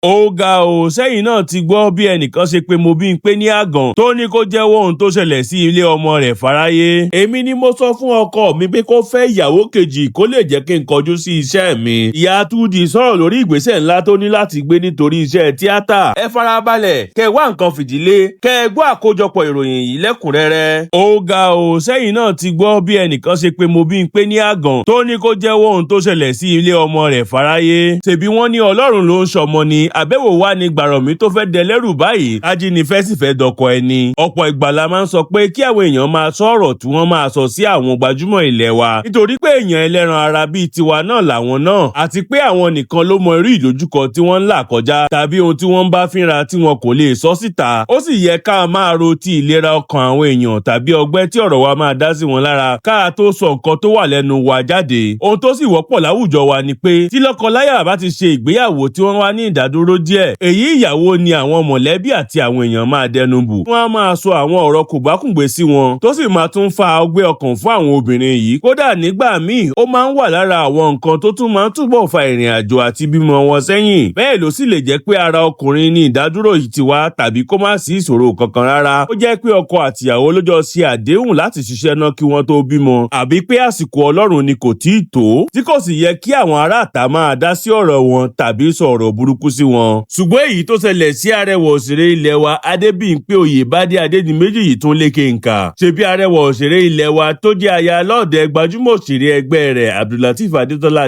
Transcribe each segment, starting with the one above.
Ó ga o, Sẹyin náà ti gbọ́ bí ẹnìkan ṣe pé Mobimpe ní àgàn tó ní kó jẹ́wọ́ ohun tó ṣẹlẹ̀ sí ilé ọmọ rẹ̀ fáráyé. Èmi ni mo sọ fún ọkọ mi pé kó fẹ́ ìyàwó kejì kó lè jẹ́ kí n kọjú sí iṣẹ́ mi. Ìyá Túndì sọ̀rọ̀ lórí ìgbésẹ̀ ńlá tó ní láti gbé nítorí iṣẹ́ tíátà. Ẹ farabalẹ̀, kẹ́ wá nǹkan fìdílé, kẹ́ gbọ́ àkójọpọ̀ ìròyìn yìí lẹ́kùnrẹ́rẹ́. Ó ga o, Sẹyin náà ti gbọ́ bí ẹnìkan ṣe pé Mobimpe ní àgàn tó ní kó jẹ́wọ́ ohun tó ṣẹlẹ̀ sí ilé ọmọ rẹ̀ fáráyé. Ṣèbí wọ́n ní Ọlọ́run ló ń ṣọmọ ni àbẹ̀wò wá ní gbàrọ̀mí tó fẹ́ dẹlẹ́rù báyìí ajínigbé sì fẹ́ dọkọ ẹni. Ọ̀pọ̀ ìgbà la máa ń sọ pé kí àwọn èèyàn máa sọ ọ̀rọ̀ tí wọ́n máa sọ sí àwọn gbajúmọ̀ ilẹ̀ wa nítorí pé èèyàn ẹlẹ́ran ara bíi tiwa náà làwọn náà àti pé àwọn nìkan ló mọ irú ìdojúkọ tí wọ́n ń là kọjá tàbí ohun tí wọ́n ń bá fínra tí wọn kò lè sọ síta. Ó sì yẹ ká máa ro ti ìlera ọkàn àwọn èèyàn tàbí ọgbẹ́ tí ọ̀rọ̀ wa máa dá sí wọn lára ká tó sọ nǹkan tó wà lẹ́nu wa jáde. Ohun tó sì wọ́pọ̀ láwùjọ wa ni pé tí lọ́kọláya bá ti ṣe ìgbéyàwó tí wọ́n wá ní ìdádúró díẹ̀ èyí ìyàwó ni àwọn mọ̀lẹ́bí àti àwọn èèyàn máa dẹnu bù. Wọ́n á máa sọ àwọn ọ̀rọ̀ kòbákùngbé sí wọn tó sì máa tún fa ọgbẹ́ ọkàn fún àwọn obìnrin yìí. Kódà nígbà míì ó máa ń wà lára àwọn nǹkan tó tún máa ń túbọ̀ fa ìrìn àjò àti bímọ wọn sẹ́yìn. Bẹ́ẹ̀ ló sì lè jẹ́ pé ara ọkùnrin ní ìdádúró yìí ti wá tàbí kó má sí ìṣòro kankan rárá. Ó jẹ́ pé ọkọ àtìyàwó ló jọ ṣe àdéhùn láti ṣiṣẹ́ náà kí wọ́n tó bímọ àbí pé àsìkò Ọlọ́run ni kò tíì tó tí kò sì yẹ kí àwọn aráàta máa dá sí ọ̀rọ̀ wọn tàbí sọ ọ̀rọ̀ burúkú sí wọn. Ṣùgbọ́n èyí tó ṣẹlẹ̀ sí arẹwà òṣèré ilẹ̀ wa Adebimpe oyebade Adedimeji yìí tún lékè nkà. Ṣebí arẹwà òṣèré ilẹ̀ wa tó jẹ́ aya lọ́ọ̀dẹ gbajúmọ̀ òṣèré ẹgbẹ́ rẹ̀ Lateef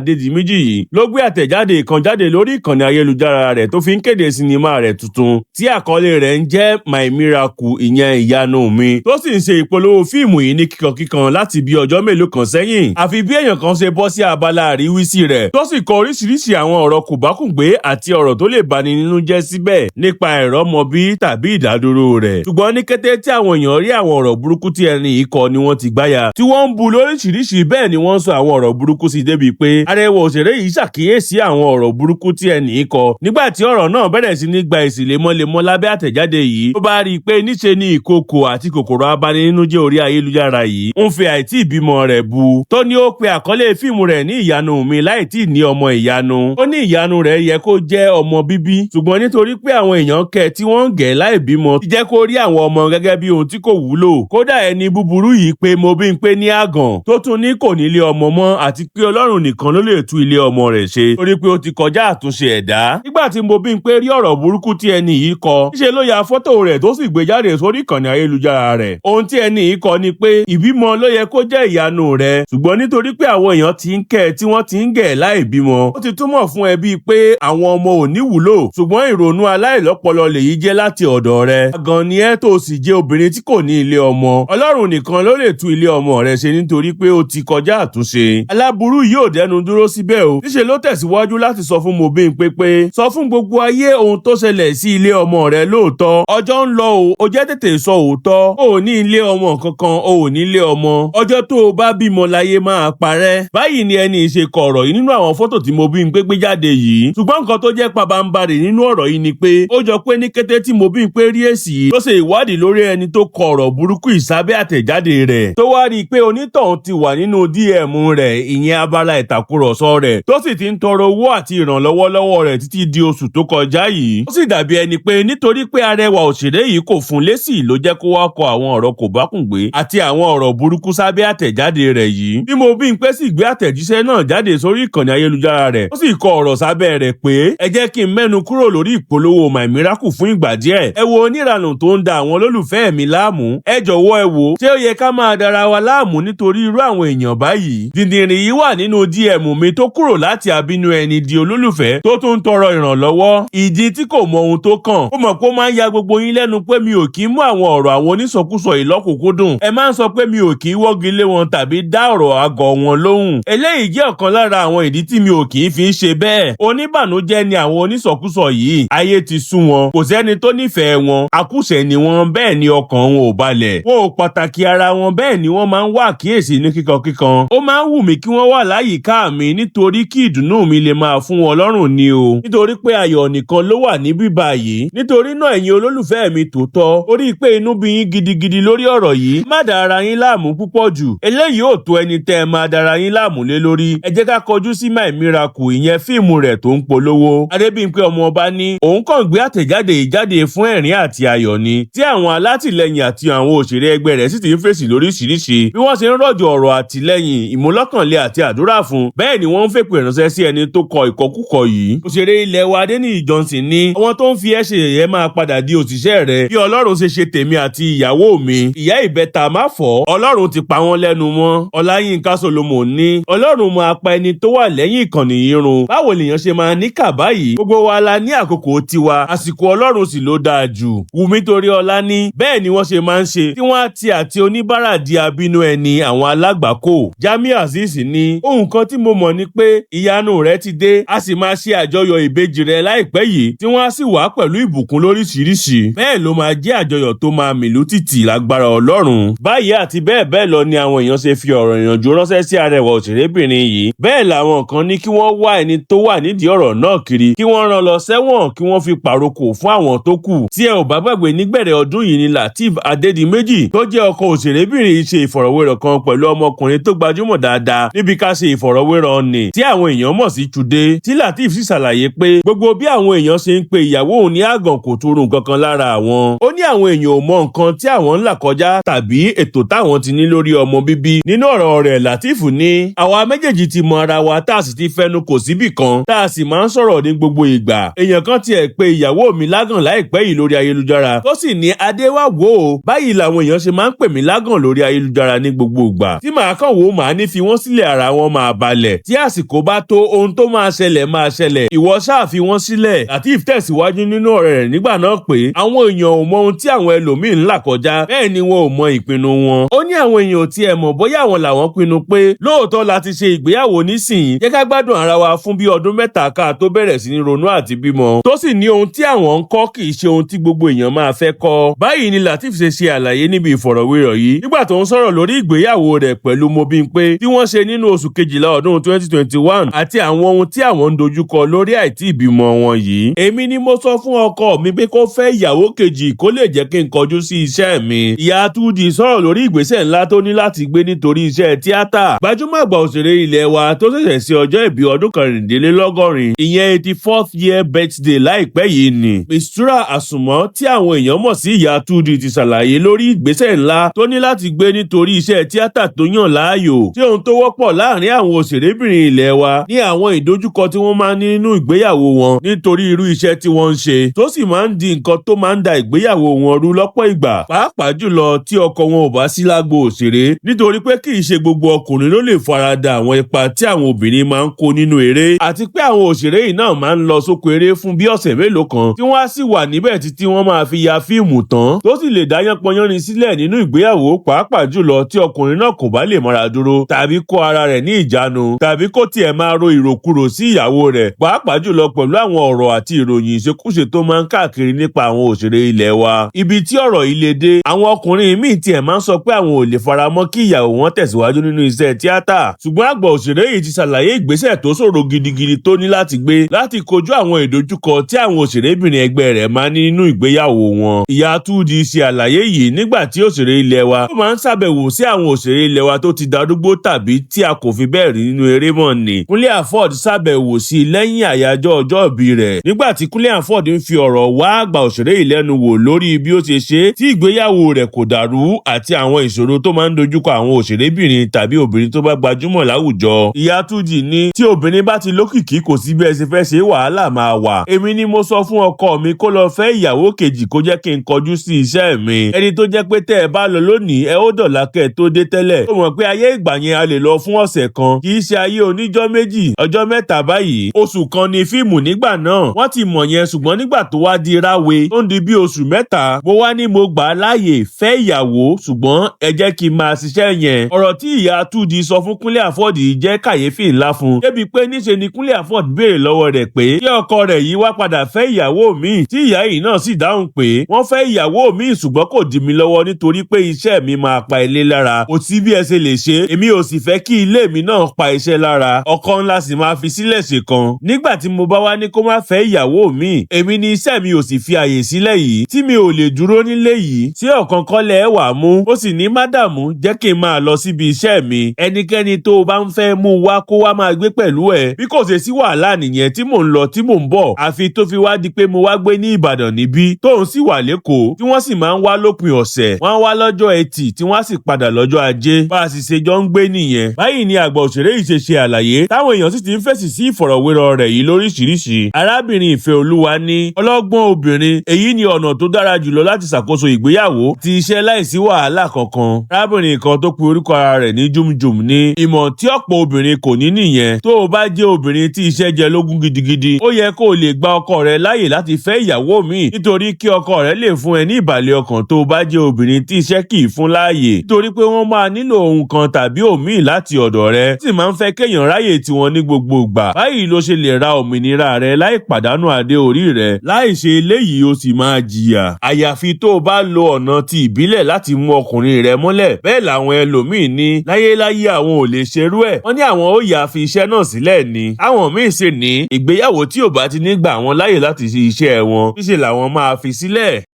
Adedimeji yìí ló gbé àtẹ̀jáde kan jáde lórí ìkànnì ayélujára rẹ̀ tó fi ń kéde sinimá rẹ̀ tuntun tí àkọlé rẹ̀ ń jẹ́ My Miracle ìyẹn ìyanu mi tó sì ń ṣe ìpolówó fíìmù yìí ní kíkankíkan láti bí ọjọ́ mélòó kan sẹ́yìn. Àfi bí èèyàn kan ṣe bọ́ sí abala àríwísí rẹ̀ tó sì kọ oríṣiríṣi àwọn ọ̀rọ̀ kòbákùngbé àti ọ̀rọ̀ tó lè bani nínú jẹ́ síbẹ̀ nípa ìrọ́mọbí tàbí ìdádúró rẹ̀. Ṣùgbọ́n ní kété tí àwọn èèyàn rí àwọn ọ̀rọ̀ burúkú tí ẹni yìí kọ ni wọ́n ti gbáyà tí wọ́n ń bu lóríṣiríṣi bẹ́ẹ̀ ni wọ́n ń sọ àwọn ọ̀rọ̀ burúkú sí débi pé arẹwà òṣèré yìí ṣàkíyèsí àwọn ọ̀rọ̀ burúkú tí ẹni yìí kọ. Nígbà tí ọ̀rọ̀ náà bẹ̀rẹ̀ sí ní gba èsì lemọ́lemọ́ lábẹ́ àtẹ̀jáde yìí ó bá rí i pé níṣe ni ìkòkò àti kòkòrò abaninújẹ́ orí ayélujára yìí ń fi àìtí ìbímọ rẹ̀ bu tó ní ó pe àkọlé fíìmù rẹ̀ ní ìyanu mi láì tí ì ní ọmọ ìyanu. Ó ní ìyanu rẹ̀ yẹ kó jẹ́ ọmọ bíbí ṣùgbọ́n nítorí pé àwọn èèyàn kẹ̀ tí wọ́n ń gẹ̀ láì bímọ ti jẹ́ kó rí àwọn ọmọ gẹ́gẹ́ bí ohun tí kò wúlò. Kódà ẹni búburú yìí pé Mobimpe ní àgàn tó tún ní kò ní ilé ọmọ mọ́ àti pé Ọlọ́run nìkan ló lè tú ilé ọmọ rẹ̀ ṣe torí pé ó ti kọjá àtúnṣe ẹ̀dá. Nígbà tí Mobimpe rí ọ̀rọ̀ burúkú tí ẹni yìí kọ níṣe ló ya fọ́tò rẹ̀ tó sì gbé jáde sórí ìkànnì ayélujára rẹ̀. Ohun tí ẹni yìí kọ ni pé ìbímọ ló yẹ kó jẹ́ ìyanu rẹ̀ ṣùgbọ́n nítorí pé àwọn èèyàn ti ń kẹ́ tí wọ́n ti ń gẹ̀ láì bímọ ó ti túmọ̀ fún ẹbí pé àwọn ọmọ ò ní wúlò ṣùgbọ́n ìrònú aláìlọ́pọlọ lèyí jẹ́ láti ọ̀dọ̀ rẹ̀. Àgàn ni ẹ́ tó sì jẹ́ obìnrin tí kò ní ilé ọmọ. Ọlọ́run nìkan ló lè tú ilé ọmọ rẹ̀ ṣe nítorí pé ó ti kọjá àtúnṣe. Aláburú yìí ò dẹnu dúró síbẹ̀ o. Níṣe ló tẹ̀síwájú láti sọ fún Mobimpe pé sọ fún gbogbo ayé ohun tó ṣẹlẹ̀ sí ilé ọmọ rẹ̀ lóòótọ́. Ọjọ́ ń lọ o jẹ́ tètè sọ òótọ́. O ò ní ilé ọmọ kankan o ò ní ilé ọmọ. Ọjọ́ tó o bá bímọ láyé máa parẹ́. Báyìí ni ẹni ṣe kọ ọ̀rọ̀ yìí nínú àwọn fọ́tò tí Mobimpe gbé jáde yìí. Ṣùgbọ́n nǹkan tó jẹ́ pabambarì nínú ọ̀rọ̀ yìí ni pé ó jọ pé ní kété tí Mobimpe rí èsì yìí ló ṣe ìwádìí lórí ẹni tó kọ ọ̀rọ̀ burúkú ìsábẹ́ àtẹ̀jáde rẹ̀ tó wá rí i pé onítọ̀hún ti wà nínú DM rẹ̀ ìyẹn abala ìtàkùrọ̀sọ rẹ̀ tó sì ti ń tọrọ owó àti ìrànlọ́wọ́ lọ́wọ́ rẹ̀ títí di oṣù tó kọjá yìí. Ó sì dàbí ẹni pé nítorí pé arẹwà òṣèré yìí kò fún lésì ló jẹ́ kó wá kọ àwọn ọ̀rọ̀ kòbákùngbé àti àwọn ọ̀rọ̀ burúkú sábẹ́ àtẹ̀jáde rẹ̀ yìí. Bí Mobimpe sì gbé àtẹ̀jíṣẹ́ náà jáde sórí ìkànnì ayélujára rẹ̀ ó sì kọ ọ̀rọ̀ sábẹ́ rẹ̀ pé ẹ jẹ́ kí n mẹ́nu kúrò lórí ìpolówó My Miracle fún ìgbà díẹ̀. Ẹ wo oníranù tó ń da àwọn olólùfẹ́ mi láàmú. Ẹ jọ̀wọ́ ẹ wò ṣé ó yẹ ká máa dara wa láàmú nítorí irú àwọn èèyàn báyìí. Dìndìnrín yìí wà nínú DM mi tó kúrò láti abínú ẹni di olólùfẹ́ tó tún ń tọrọ ìrànlọ́wọ́. Ìdí tí kò mọ ohun tó kàn. Ó mọ̀ pé ó máa ń ya gbogbo yín lẹ́nu pé mi ò kí ń mú àwọn ọ̀rọ̀ àwọn onísọkúsọ ìlọ́kùnkúndùn. Ẹ máa ń sọ pé mi ò kí ń wọ́gi lé wọn tàbí dá ọ̀rọ̀ àgọ́ wọn lóhùn. Eléyìí jẹ́ ọ̀kan lára àwọn ìdí tí mi ò kì í fi ń ṣe bẹ́ẹ̀. Oníbànújẹ́ ni àwọn onísọkúsọ yìí. Ayé ti sú wọn. Kò sẹ́ni tó nífẹ̀ẹ́ wọn. Akúṣẹ̀ ni wọ́n bẹ́ẹ̀ ni ọkàn wọn ò balẹ̀. Wọn ò pàtàkì ara wọn bẹ́ẹ̀ ni wọ́n máa ń wá àkíyèsí ní kíkankíkan. Ó máa ń wù mí kí wọ́n wà láyìíká mi nítorí kí ìdùnnú mi lè máa fún wọn lọ́rùn ni o. Nítorí pé ayọ̀ nìkan ló wà ní bíbá yìí. Nítorí náà ẹ̀yin olólùfẹ́ mi tòótọ́. Ó rí i pé inú bí yín gidigidi lórí ọ̀rọ̀ yìí. Má dá ara yín láàmú púpọ̀ jù. Eléyìí ò tó ẹni tẹ́ ẹ máa dára yín láàmú lé lórí. Ẹ jẹ́ ká kọjú sí My Miracle ìyẹn fíìmù rẹ̀ tó ń polówó. Mobimpe ọmọ ọba ní òun kàn gbé àtẹ̀jáde ìjáde fún ẹ̀rín àti ayọ̀ ni, tí àwọn alátìlẹyìn àti àwọn òṣèré ẹgbẹ́ rẹ̀ sì ti ń fèsì lóríṣiríṣi bí wọ́n ṣe ń rọ̀jò ọ̀rọ̀ àtìlẹyìn, ìmúlọ́kànlé àti àdúrà fún. Bẹ́ẹ̀ ni wọ́n ń fèpè ránṣẹ́ sí ẹni tó kọ ìkọkúkọ yìí. Òṣèré ilẹ̀ wa Adeniyi Johnson ní àwọn tó ń fi ẹ́ ṣe yẹ̀yẹ́ máa padà di òṣìṣẹ́ rẹ̀ bí Ọlọ́run ṣe ṣe tèmi àti ìyàwó mi. Ìyá ìbẹta má fọ́, Ọlọ́run ti pa wọ́n lẹ́nu mọ́. Ọláyínká Solomon ní Ọlọ́run máa pa ẹni tó wà lẹ́yìn ìkànnì yìí run. Báwo lèèyàn ṣe máa ní kà báyìí? Gbogbo wa la ní àkókò tiwa, àsìkò Ọlọ́run sì ló dáa jù. Wùmí Toríọlá ní bẹ́ẹ̀ ni wọ́n ṣe máa ń ṣe tí wọ́n àti oníbàárà di abínú ẹni àwọn alágbàkó. Jamiu Azeez ní ohun kan tí mo mọ̀ ni pé ìyanu rẹ̀ ti dé, a sì máa ṣe àjọyọ̀ ìbejì rẹ̀ láìpẹ́ yìí tí wọ́n á sì wá pẹ̀lú ìbùkún lóríṣiríṣi. Bẹ́ẹ̀ ló máa jẹ́ àjọyọ̀ tó máa mìlú tìtì lágbára Ọlọ́run. Báyìí àti bẹ́ẹ̀ bẹ́ẹ̀ lọ ni àwọn èèyàn ṣe fi ọ̀rọ̀ ìyànjú ránṣẹ́ sí arẹwà òṣèrébìnrin yìí. Bẹ́ẹ̀ làwọn kan ní kí wọ́n wá ẹni tó wà nídìí ọ̀rọ̀ náà kiri, kí wọ́n rán lọ sẹ́wọ̀n, kí wọ́n fi pàrokò fún àwọn tó kù. Tí ẹ ò bá gbàgbé nígbẹ̀rẹ̀ ọdún yìí ni Lateef Adedimeji tó jẹ́ ọkọ òṣèrébìnrin yìí ṣe ìfọ̀rọ̀wérọ̀ kan pẹ̀lú ọmọkùnrin tó gbajúmọ̀ dáadáa níbi ká ṣe ìfọ̀rọ̀wérọ̀ ni tí àwọn èèyàn mọ̀ sí Chude, tí Lateef sì ṣàlàyé pé gbogbo bí àwọn èèyàn ṣe ń pe ìyàwó òun ní àgàn kò túrun kankan lára àwọn. Ó ní àwọn èèyàn ò mọ nǹkan tí àwọn ń là kọjá tàbí ètò táwọn ti ní lórí ọmọ bíbí. Nínú ọ̀rọ̀ rẹ̀ Lateef ní àwa méjèèjì ti mọ ara wa tá a sì ti fẹnu kò síbì kan tá a sì máa ń sọ̀rọ̀ ní gbogbo ìgbà. Èèyàn kan tiẹ̀ pe ìyàwó mi lágàn láìpẹ́ yìí lórí ayélujára tó sì ní adé wá wò ó. Báyìí làwọn èèyàn ṣe máa ń pè mí lágàn lórí ayélujára ní gbogbo ìgbà. Tí màá kàn wò màá ní fi wọ́n sílẹ̀ ara wọn máa balẹ̀. Tí àsìkò bá tó ohun tó máa ṣẹlẹ̀ máa ṣẹlẹ̀. Ìwọ ṣáà fi wọ́n sílẹ̀. Lateef tẹ̀síwájú nínú ọ̀rọ̀ rẹ̀ nígbà náà pé àwọn èèyàn ò mọ ohun tí àwọn ẹlòmíín ń là kọjá, bẹ́ẹ̀ ni wọn ò mọ ìpinnu wọn. Ó ní àwọn èèyàn ò tiẹ̀ mọ̀ bóyá àwọn làwọn pinnu pé lóòótọ́ la ti ṣe ìgbéyàwó nísìnyí, jẹ́ ká gbádùn ara wa fún bí ọdún mẹ́ta ká tó bẹ̀rẹ̀ sí ní ronú àti bímọ. Tó sì ní ohun tí àwọn ń kọ́ kì í ṣe ohun tí gbogbo èèyàn máa fẹ́ kọ́. Báyìí ni Lateef ṣe ṣe àlàyé níbi ìfọ̀rọ̀wérọ̀ yìí nígbà tó ń sọ̀rọ̀ lórí ìgbéyàwó rẹ̀ pẹ̀lú Mobimpe tí wọ́n ṣe nínú oṣù kejìlá ọdún 2021 àti àwọn ohun tí àwọn ń dojúkọ lórí àìtí ìbímọ wọn yìí. Èmi ni mo sọ fún ọkọ mi pé kó fẹ́ ìyàwó kejì kó lè jẹ́ kí n kọjú sí iṣẹ́ mi. Ìyá Túndì sọ̀rọ̀ lórí ìgbésẹ̀ ńlá tó ní láti gbé nítorí iṣẹ́ tíátà. Gbajúmọ̀ àgbà òṣèré ilẹ̀ wa tó ṣẹ̀ṣẹ̀ sí ọjọ́ ìbí ọdún 84 ìyẹn 84th year birthday láìpẹ́ yìí ni. Mistura Àsùnmọ́ tí àwọn èèyàn mọ̀ sí Ìyá Túndì ti ṣàlàyé lórí ìgbésẹ̀ ńlá tó ní láti gbé nítorí iṣẹ́ tíátà tó yàn láàyò. Tí ohun tó wọ́pọ̀ láàrin àwọn òṣèrébìnrin ilẹ̀ wa ní àwọn ìdojúkọ tí wọ́n máa ń ní nínú ìgbéyàwó wọn nítorí irú iṣẹ́ tí wọ́n ń ṣe tó sì máa ń di nǹkan tó máa ń da ìgbéyàwó wọn rú lọ́pọ̀ ìgbà, pàápàá jùlọ tí ọkọ wọn ò bá sí lágbo òṣèré, nítorí pé kì í ṣe gbogbo ọkùnrin ló lè farada àwọn ipa tí àwọn obìnrin máa ń kó nínú eré, àti pé àwọn òṣèré yìí náà máa ń lọ sóko eré fún bí ọ̀sẹ̀ mélòó kan tí wọ́n á sì wà níbẹ̀ títí wọ́n máa fi ya fíìmù tán tó sì lè dá yánpọnyánrin sílẹ̀ nínú ìgbéyàwó, pàápàá jùlọ tí ọkùnrin náà kò bá lè mára dúró tàbí kó ara rẹ̀ ní ìjánu tàbí kó tiẹ̀ máa ro ìròkurò sí ìyàwó rẹ̀, pàápàá jùlọ pẹ̀lú àwọn ọ̀rọ̀ àti ìròyìn ìṣekúṣe tó máa ń káàkiri nípa àwọn òṣèré ilẹ̀ wa. Ibi tí ọ̀rọ̀ yìí lè dé, àwọn ọkùnrin míì tiẹ̀ máa ń sọ pé àwọn ò lè faramọ́ kí ìyàwó wọn tẹ̀síwájú nínú iṣẹ́ tíátà, ṣùgbọ́n àgbà òṣèré yìí ti ṣàlàyé ìgbésẹ̀ tó ṣòro gidigidi tó ní láti gbé láti kojú àwọn ìdojúkọ tí àwọn òṣèrébìnrin ẹgbẹ́ rẹ̀ máa ní nínú ìgbéyàwó wọn. Ìyá Túndì ṣe àlàyé yìí nígbà tí òṣèré ilẹ̀ wa tó máa ń ṣàbẹ̀wò sí àwọn òṣèré ilẹ̀ wa tó ti darúgbó tàbí tí a kò fi bẹ́ẹ̀ rí nínú eré mọ́ ni. Kúnlé Afọ́d ṣàbẹ̀wò sí lẹ́yìn àyájọ́ ọjọ́ ìbí rẹ̀ nígbà tí Kúnlé Afọ́d ń fi ọ̀rọ̀ wá àgbà òṣèré yìí lẹ́nu wò lórí bí ó ṣe ṣe tí ìgbéyàwó rẹ̀ kò dàrú àti àwọn ìṣòro tó máa ń dojúkọ àwọn òṣèrébìnrin tàbí obìnrin tó bá gbajúmọ̀ láwùjọ. Ìyá Túndì ní tí obìnrin bá ti lókìkí kò sí bí ẹ ṣe fẹ́ ṣe wàhálà máa wà. Èmi ni mo sọ fún ọkọ mi kó lọ fẹ́ ìyàwó kejì kó jẹ́ kí n kọjú sí iṣẹ́ mi. Ẹni tó jẹ́ pé tẹ́ ẹ bá lọ lónìí ẹ ó dọ̀là kẹ́ ẹ tó dé tẹ́lẹ̀. Ó mọ̀ pé ayé ìgbà yẹn a lè lọ fún ọ̀sẹ̀ kan, kì í ṣe ayé oníjọ́ méjì ọjọ́ mẹ́ta báyìí. Oṣù kan ni fíìmù nígbà náà. Wọ́n ti mọ̀ yẹn ṣùgbọ́n nígbà tó wá di ráwe tó ń di bí oṣù mẹ́ta, mo wá ní mo gbà á láàyè fẹ́ ìyàwó ṣùgbọ́n ẹ jẹ́ kí n máa ṣiṣẹ́ yẹn. Ọ̀rọ̀ tí Ìyá Túndì sọ fún Kúnlé Afọ́d jẹ́ kàyéfì ńlá fún un. Débi pé níṣe ni Kúnlé Afọ́d béèrè lọ́wọ́ rẹ̀ pé kí ọkọ rẹ̀ yìí wá padà fẹ́ ìyàwó míì, tí ìyá yìí náà sì dáhùn pé wọ́n fẹ́ ìyàwó míì ṣùgbọ́n kò dí mi lọ́wọ́ nítorí pé iṣẹ́ mi máa pa ilé lára. Kò sí bí ẹ ṣe lè ṣe, èmi ò sì fẹ́ kí ilé mi náà pa iṣẹ́ lára. Ọkọ ńlá sì máa fi sílẹ̀ ṣe kan. Nígbà tí mo bá wá ní kó má fẹ́ ìyàwó míì, èmi ni iṣẹ́ mi ò sì fi àyè sílẹ̀ yìí tí mi ò lè dúró nílé yìí tí ọ̀kan kọ́lẹ̀ ẹ̀ wà mú. Ó sì ní mádàmú jẹ́ kí n máa lọ síbi iṣẹ́ mi. Ẹnikẹ́ni tó o bá ń fẹ́ mú wá kó wá máa gbé pẹ̀lú ẹ̀. Bí kò ṣe sí wàhálà nìyẹn tí mò ń lọ tí mò ń bọ̀ àfi tó fi wá di pé mo wá gbé ní Ìbàdàn níbí tóun sì wà lÉkòó tí wọ́n sì máa ń wá lópin ọ̀sẹ̀ wọ́n á wá lọ́jọ́ Ẹtì tí wọ́n á sì padà lọ́jọ́ Ajé bá a sì ṣe jọ ń gbé nìyẹn. Báyìí ni àgbà òṣèré yìí ṣe àlàyé táwọn èèyàn sì ti ń fèsì sí ìfọ̀rọ̀wérọ̀ rẹ̀ yìí lóríṣiríṣi. Arábìnrin Ìfẹ́olúwa ní ọlọ́gbọ́n obìnrin èyí ni ọ̀nà tó dára jùlọ láti ṣàkóso ìgbéyàwó ti iṣẹ́ láìsí wàhálà kankan. Arábìnrin kan tó pe orúkọ ara rẹ̀ ní Jumjum ní ìmọ̀ tí ọ̀pọ̀ obìnrin kò ní nìyẹn. Tó o bá jẹ́ obìnrin tí iṣẹ́ jẹ lógún gidigidi ó yẹ kó o lè gba ọkọ rẹ láàyè láti fẹ́ ìyàwó míì nítorí kí ọkọ rẹ lè fún ẹ ní ìbàlẹ̀ ọkàn tó o bá jẹ́ obìnrin tí iṣẹ́ kì í fún láàyè nítorí pé wọ́n máa nílò ohun kan tàbí òmíì láti ọ̀dọ̀ rẹ sì máa ń fẹ́ kéèyàn ráyè tiwọn ní gbogbo ìgbà. Báyìí ló ṣe lè ra òmìnira rẹ láì pàdánù adé orí rẹ. Láì ṣe eléyìí o sì máa jìyà. Àyàfi tó o bá lo ọ̀nà ti ìbílẹ̀ láti mú ọkùnrin rẹ mọ́lẹ̀. Bẹ́ẹ̀ làwọn ẹlòmíì ní láyéláyé àwọn ò lè ṣerú ẹ̀. Wọ́n ní àwọn ó yà fi iṣẹ́ náà sílẹ̀ ni. Àwọn míì sì ní ìgbéyàwó tí ò bá ti ní gbà wọ́n láyè láti ṣe iṣẹ́ wọn níṣe làwọn máa fi sílẹ̀.